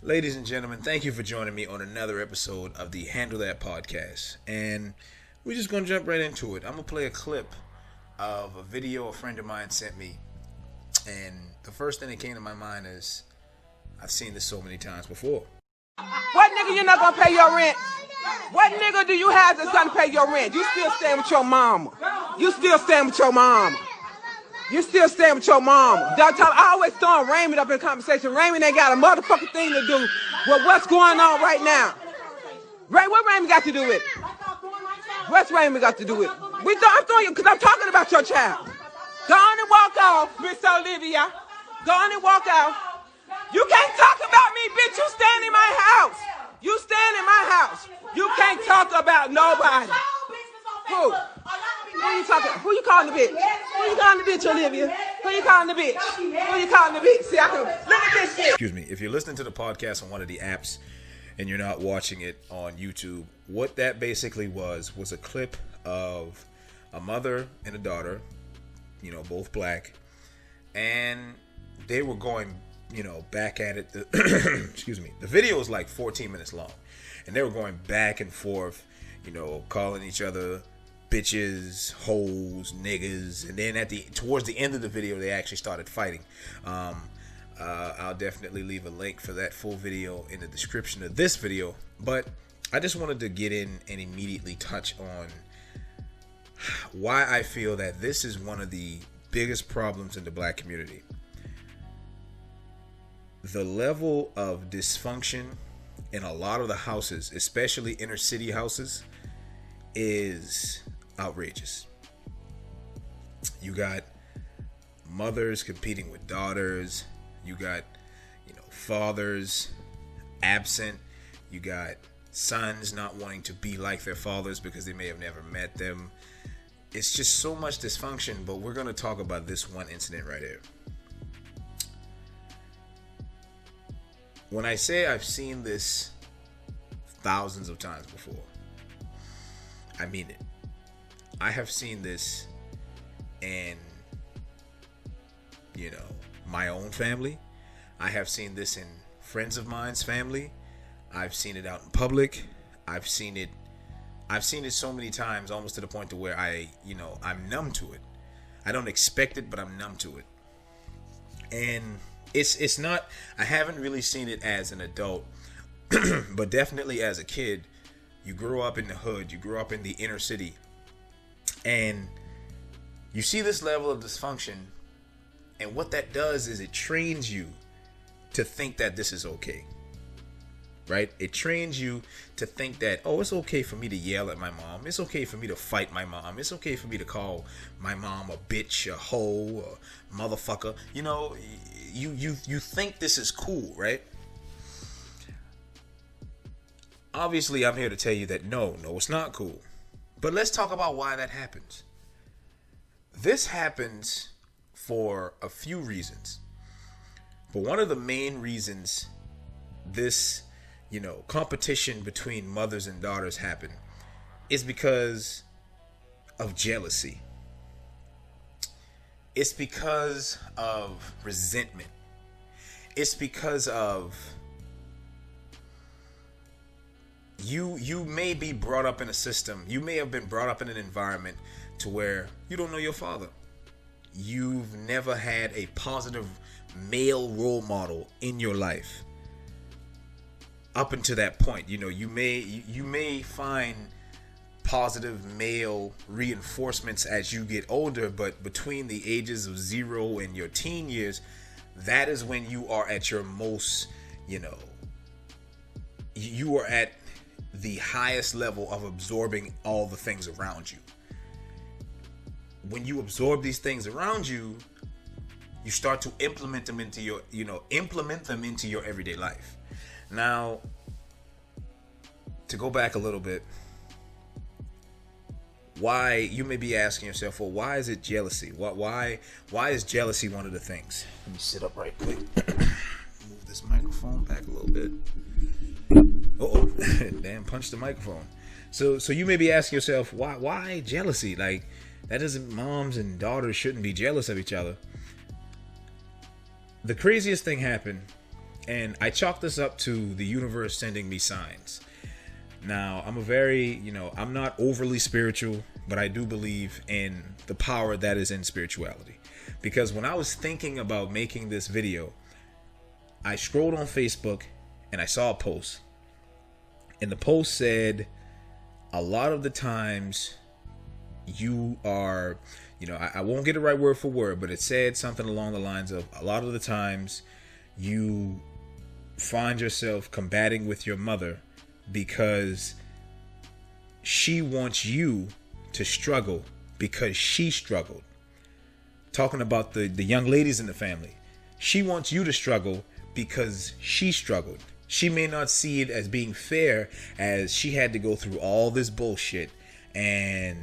Ladies and gentlemen, thank you for joining me on another episode of the Handle That podcast. And we're just going to jump right into it. I'm going to play a clip of a video a friend of mine sent me. And the first thing that came to my mind is, I've seen this so many times before. What nigga you not going to pay your rent? What nigga do you have that's going to pay your rent? You still staying with your mama. You still staying with your mama. You still staying with your mama. I always throw Raymond up in conversation. Raymond ain't got a motherfucking thing to do with what's going on right now. What Raymond got to do with it? What's Raymond got to do with it? I'm throwing you because I'm talking about your child. Go on and walk off, Miss Olivia. Go on and walk out. You can't talk about me, bitch. You stand in my house. You stand in my house. You can't talk about nobody. Who? Who you talking? Who you calling the bitch? Who you calling the bitch, Olivia? Who you calling the bitch? Who you calling the bitch? See, I can look at this shit. Excuse me. If you're listening to the podcast on one of the apps and you're not watching it on YouTube, what that basically was a clip of a mother and a daughter, both black, and they were going, back at it. Excuse me. The video was like 14 minutes long, and they were going back and forth, calling each other bitches, hoes, niggas, and then towards the end of the video, they actually started fighting. I'll definitely leave a link for that full video in the description of this video, but I just wanted to get in and immediately touch on why I feel that this is one of the biggest problems in the black community. The level of dysfunction in a lot of the houses, especially inner city houses, is outrageous. You got mothers competing with daughters. You got, fathers absent. You got sons not wanting to be like their fathers because they may have never met them. It's just so much dysfunction, but we're going to talk about this one incident right here. When I say I've seen this thousands of times before, I mean it. I have seen this in, my own family. I have seen this in friends of mine's family. I've seen it out in public. I've seen it so many times, almost to the point to where I'm numb to it. I don't expect it, but I'm numb to it. And it's not, I haven't really seen it as an adult, but definitely as a kid. You grow up in the hood, you grow up in the inner city, and you see this level of dysfunction, and what that does is it trains you to think that this is okay, right? It trains you to think that, oh, it's okay for me to yell at my mom, it's okay for me to fight my mom, it's okay for me to call my mom a bitch, a hoe, a motherfucker. You think this is cool, right? Obviously, I'm here to tell you that no, it's not cool. But let's talk about why that happens. This happens for a few reasons. But one of the main reasons this, competition between mothers and daughters happen is because of jealousy. It's because of resentment. It's because of you may be brought up in a system. You may have been brought up in an environment to where you don't know your father. You've never had a positive male role model in your life. Up until that point, you may find positive male reinforcements as you get older, but between the ages of 0 and your teen years, that is when you are at your most, you are at the highest level of absorbing all the things around you. When you absorb these things around you, you start to implement them into your everyday life. Now, to go back a little bit, why, you may be asking yourself, well, why is it jealousy? Why is jealousy one of the things? Let me sit up right quick. Move this microphone back a little bit. Oh, damn, punch the microphone. So you may be asking yourself, why jealousy? Like, that doesn't, moms and daughters shouldn't be jealous of each other. The craziest thing happened And I chalk this up to the universe sending me signs. Now, I'm a very, I'm not overly spiritual, but I do believe in the power that is in spirituality. Because when I was thinking about making this video, I scrolled on Facebook and I saw a post. And the post said, a lot of the times you are, I won't get it right word for word, but it said something along the lines of, a lot of the times you find yourself combating with your mother because she wants you to struggle because she struggled. Talking about the young ladies in the family. She wants you to struggle because she struggled. She may not see it as being fair, as she had to go through all this bullshit, and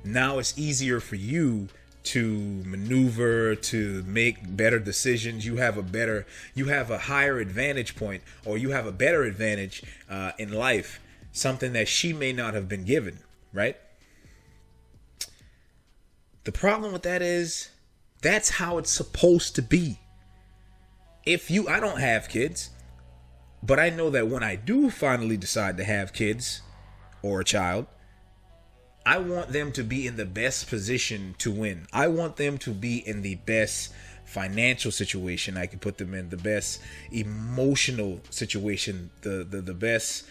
now it's easier for you to maneuver, to make better decisions. You have a higher advantage point, or you have a better advantage in life, something that she may not have been given, right? The problem with that is, that's how it's supposed to be. I don't have kids, but I know that when I do finally decide to have kids or a child, I want them to be in the best position to win. I want them to be in the best financial situation I can put them in, the best emotional situation, the best,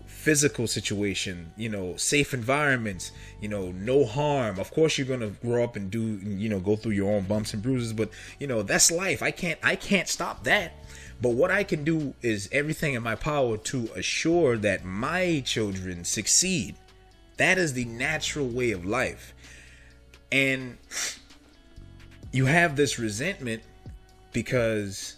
physical situation, safe environments, no harm. Of course, you're going to grow up and do, go through your own bumps and bruises, but that's life. I can't stop that. But what I can do is everything in my power to assure that my children succeed. That is the natural way of life. And you have this resentment because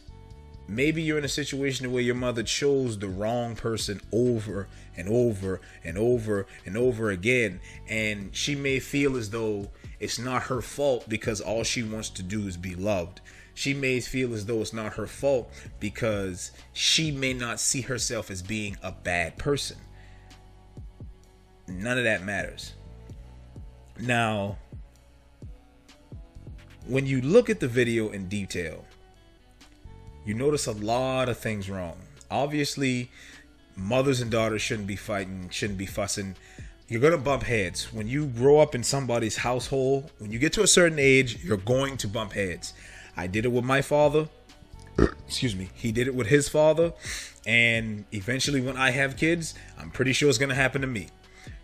maybe you're in a situation where your mother chose the wrong person over and over and over and over again. And she may feel as though it's not her fault because all she wants to do is be loved. She may feel as though it's not her fault because she may not see herself as being a bad person. None of that matters. Now, when you look at the video in detail, you notice a lot of things wrong. Obviously, mothers and daughters shouldn't be fighting, shouldn't be fussing. You're going to bump heads. When you grow up in somebody's household, when you get to a certain age, you're going to bump heads. I did it with my father. Excuse me. He did it with his father. And eventually when I have kids, I'm pretty sure it's going to happen to me.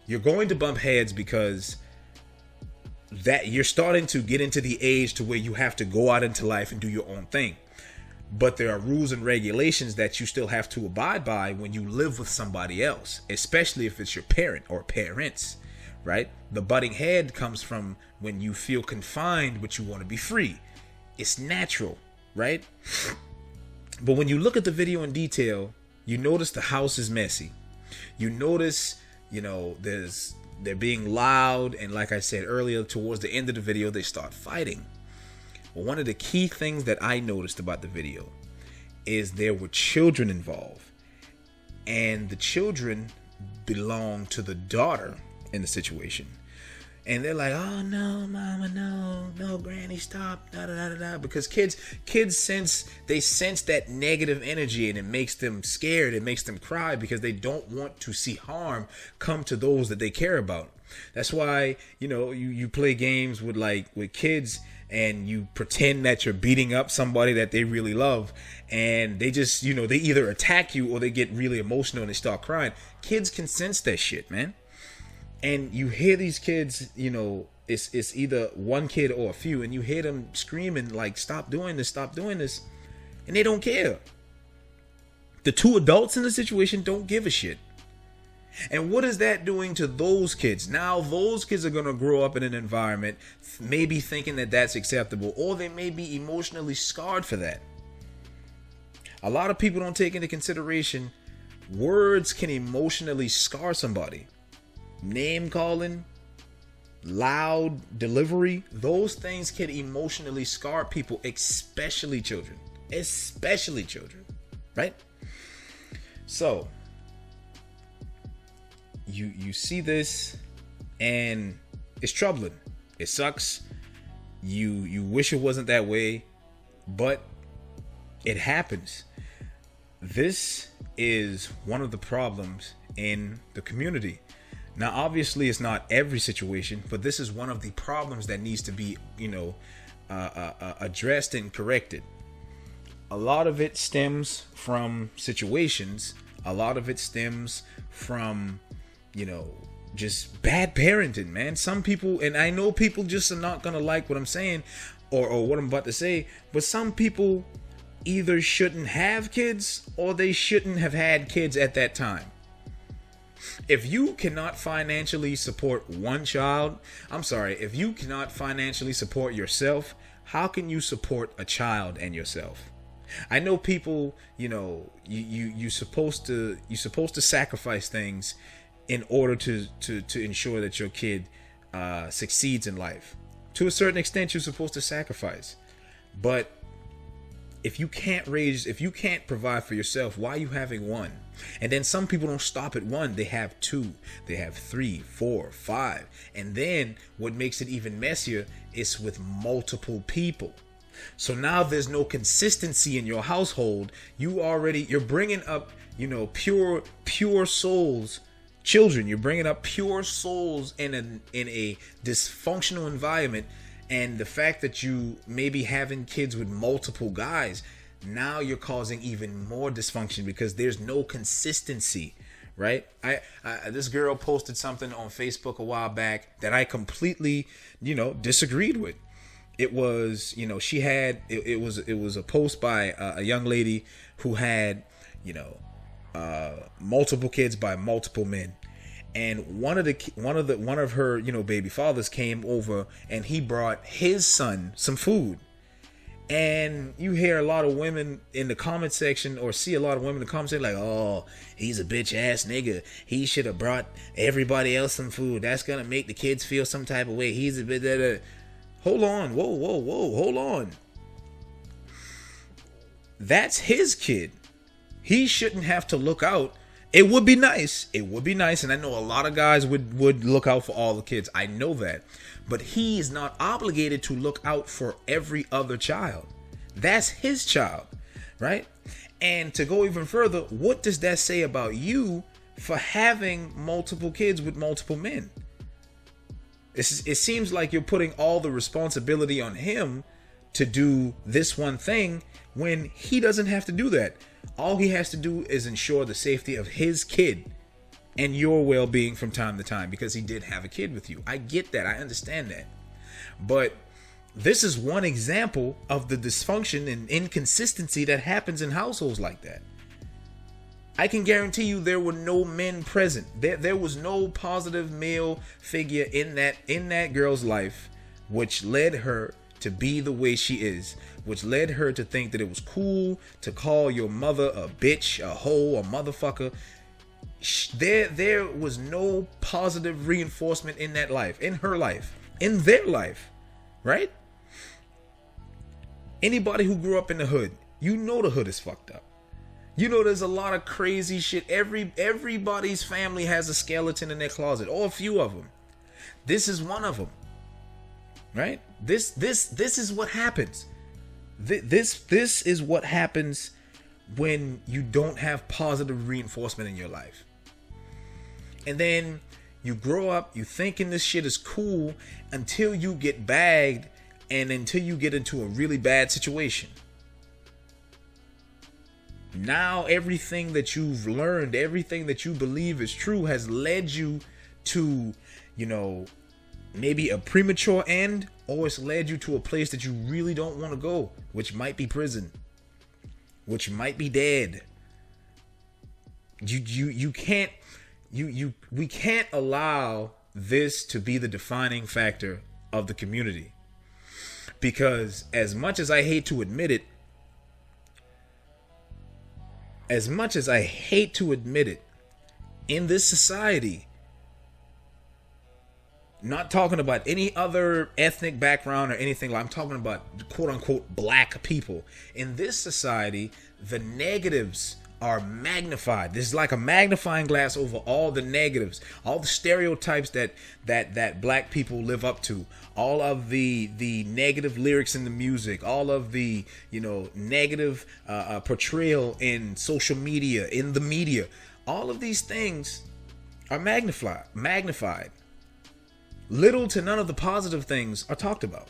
You're going to bump heads because that you're starting to get into the age to where you have to go out into life and do your own thing. But there are rules and regulations that you still have to abide by when you live with somebody else, especially if it's your parent or parents, right? The butting head comes from when you feel confined, but you want to be free. It's natural, right? But when you look at the video in detail, you notice the house is messy. You notice, they're being loud. And like I said earlier, towards the end of the video, they start fighting. Well, one of the key things that I noticed about the video is there were children involved. And the children belong to the daughter in the situation. And they're like, oh no, mama, no, granny, stop, da da da da. Because kids sense that negative energy, and it makes them scared. It makes them cry because they don't want to see harm come to those that they care about. That's why, you play games with kids, and you pretend that you're beating up somebody that they really love, and they just, they either attack you or they get really emotional and they start crying. Kids can sense that shit, man. And you hear these kids, it's either one kid or a few, and you hear them screaming like, stop doing this, and they don't care. The two adults in the situation don't give a shit. And what is that doing to those kids? Now those kids are going to grow up in an environment maybe thinking that that's acceptable, or they may be emotionally scarred for that. A lot of people don't take into consideration words can emotionally scar somebody. Name calling, loud delivery, those things can emotionally scar people, especially children, right? So you see this and it's troubling. It sucks. You wish it wasn't that way, but it happens. this is one of the problems in the community. Now, obviously, it's not every situation, but this is one of the problems that needs to be, addressed and corrected. A lot of it stems from situations. A lot of it stems from, just bad parenting, man. Some people, and I know people just are not going to like what I'm saying or what I'm about to say, but some people either shouldn't have kids or they shouldn't have had kids at that time. If you cannot financially support one child, if you cannot financially support yourself, how can you support a child and yourself? I know people, you're supposed to sacrifice things in order to ensure that your kid succeeds in life. To a certain extent, you're supposed to sacrifice. But if you can't provide for yourself, why are you having one? And then some people don't stop at one. They have two, they have 3, 4, 5. And then what makes it even messier is with multiple people. So now there's no consistency in your household. You're bringing up, pure souls, children. You're bringing up pure souls in a dysfunctional environment. And the fact that you may be having kids with multiple guys, now you're causing even more dysfunction because there's no consistency, right? This girl posted something on Facebook a while back that I completely, disagreed with. It was, she had, it was a post by a young lady who had, multiple kids by multiple men. And one of her, baby fathers came over and he brought his son some food. And you hear a lot of women in the comment section, or see a lot of women in the comment section like, oh, he's a bitch ass nigga. He should have brought everybody else some food. That's going to make the kids feel some type of way. He's a bit. Hold on. Whoa. Hold on. That's his kid. He shouldn't have to look out. It would be nice. And I know a lot of guys would look out for all the kids. I know that. But he is not obligated to look out for every other child. That's his child, right? And to go even further, what does that say about you for having multiple kids with multiple men? It seems like you're putting all the responsibility on him to do this one thing when he doesn't have to do that. All he has to do is ensure the safety of his kid and your well-being from time to time, because he did have a kid with you. I get that. I understand that. But this is one example of the dysfunction and inconsistency that happens in households like that. I can guarantee you there were no men present. There was no positive male figure in that girl's life, which led her to be the way she is, which led her to think that it was cool to call your mother a bitch, a hoe, a motherfucker. There was no positive reinforcement in that life, in her life, in their life, right? Anybody who grew up in the hood, the hood is fucked up. There's a lot of crazy shit. Everybody's family has a skeleton in their closet, or a few of them. This is one of them, right? This is what happens. This is what happens when you don't have positive reinforcement in your life. And then you grow up, you thinking this shit is cool until you get bagged and until you get into a really bad situation. Now everything that you've learned, everything that you believe is true has led you to, maybe a premature end, or it's led you to a place that you really don't want to go, which might be prison, which might be dead. We can't allow this to be the defining factor of the community, because as much as I hate to admit it, in this society, not talking about any other ethnic background or anything, like I'm talking about quote unquote black people. In this society, the negatives are magnified. This is like a magnifying glass over all the negatives, all the stereotypes that black people live up to, all of the negative lyrics in the music, all of the negative portrayal in social media, in the media. All of these things are magnified. Little to none of the positive things are talked about,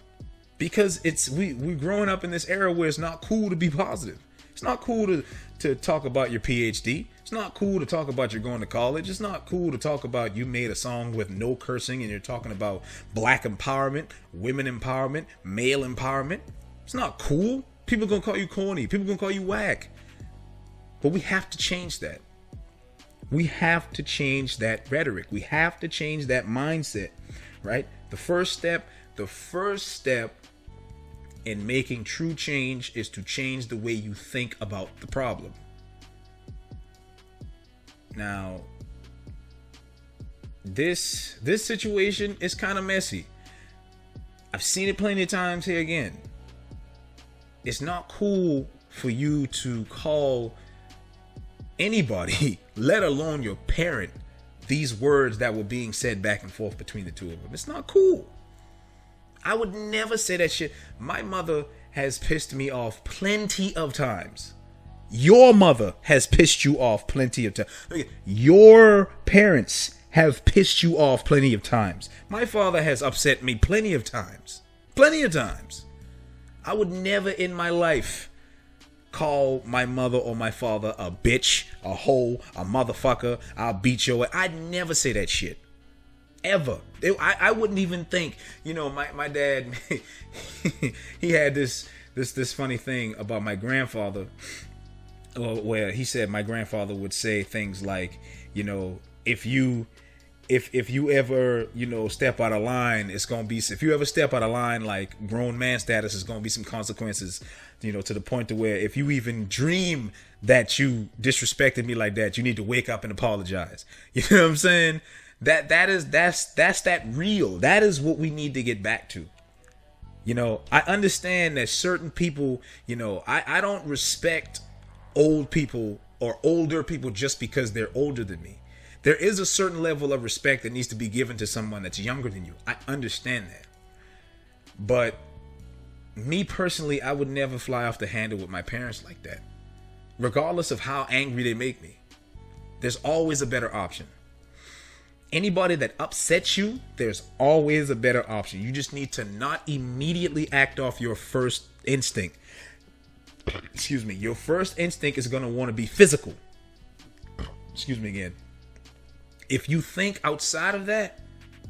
because we're growing up in this era where it's not cool to be positive. It's not cool to talk about your PhD. It's not cool to talk about you're going to college. It's not cool to talk about you made a song with no cursing and you're talking about black empowerment, women empowerment, male empowerment. It's not cool. People are going to call you corny. People are going to call you whack. But we have to change that. We have to change that rhetoric. We have to change that mindset, right? The first step in making true change is to change the way you think about the problem. Now, this situation is kind of messy. I've seen it plenty of times here again. It's not cool for you to call anybody, let alone your parent, these words that were being said back and forth between the two of them. It's not cool. I would never say that shit. My mother has pissed me off plenty of times. Your mother has pissed you off plenty of times. Your parents have pissed you off plenty of times. My father has upset me plenty of times. Plenty of times. I would never in my life call my mother or my father a bitch, a hoe, a motherfucker. I'll beat your ass. I'd never say that shit. Ever. I wouldn't even think, my dad, he had this funny thing about my grandfather, where he said my grandfather would say things like, if you ever, step out of line, it's going to be, if you ever step out of line, like grown man status, is going to be some consequences, to the point to where if you even dream that you disrespected me like that, you need to wake up and apologize. You know what I'm saying? That's that real. That is what we need to get back to. I understand that certain people, I don't respect old people or older people just because they're older than me. There is a certain level of respect that needs to be given to someone that's younger than you. I understand that. But me personally, I would never fly off the handle with my parents like that. Regardless of how angry they make me, there's always a better option. Anybody that upsets you, there's always a better option. You just need to not immediately act off your first instinct. Excuse me. Your first instinct is going to want to be physical. Excuse me again. If you think outside of that,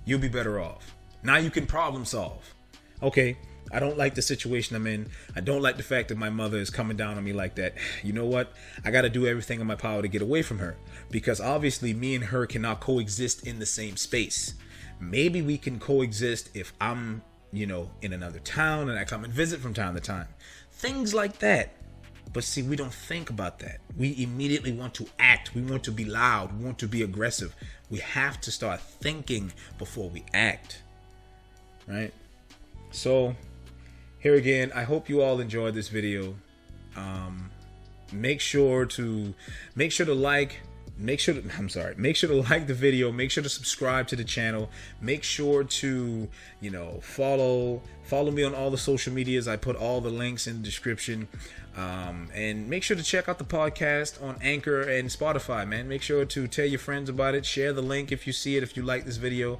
you'll be better off. Now you can problem solve. Okay, I don't like the situation I'm in. I don't like the fact that my mother is coming down on me like that. You know what? I got to do everything in my power to get away from her, because obviously me and her cannot coexist in the same space. Maybe we can coexist if I'm, in another town and I come and visit from time to time. Things like that. But see, we don't think about that. We immediately want to act. We want to be loud. We want to be aggressive. We have to start thinking before we act. Right? So, here again, I hope you all enjoyed this video. Make sure to like the video. Make sure to subscribe to the channel. Make sure to, follow me on all the social medias. I put all the links in the description. And make sure to check out the podcast on Anchor and Spotify, man. Make sure to tell your friends about it. Share the link if you see it, if you like this video.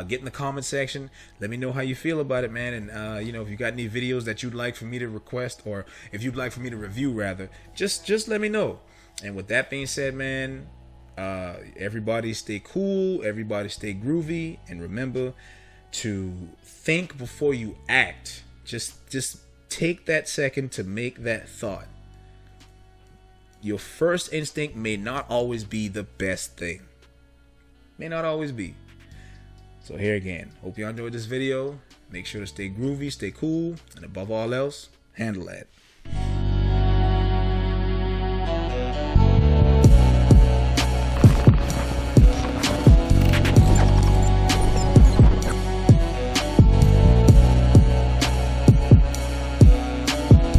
Get in the comment section. Let me know how you feel about it, man. And, if you got any videos that you'd like for me to request, or if you'd like for me to review, rather, just let me know. And with that being said, man, everybody stay cool. Everybody stay groovy. And remember to think before you act. Just take that second to make that thought. Your first instinct may not always be the best thing. May not always be. So here again, hope you enjoyed this video. Make sure to stay groovy, stay cool, and above all else, handle that.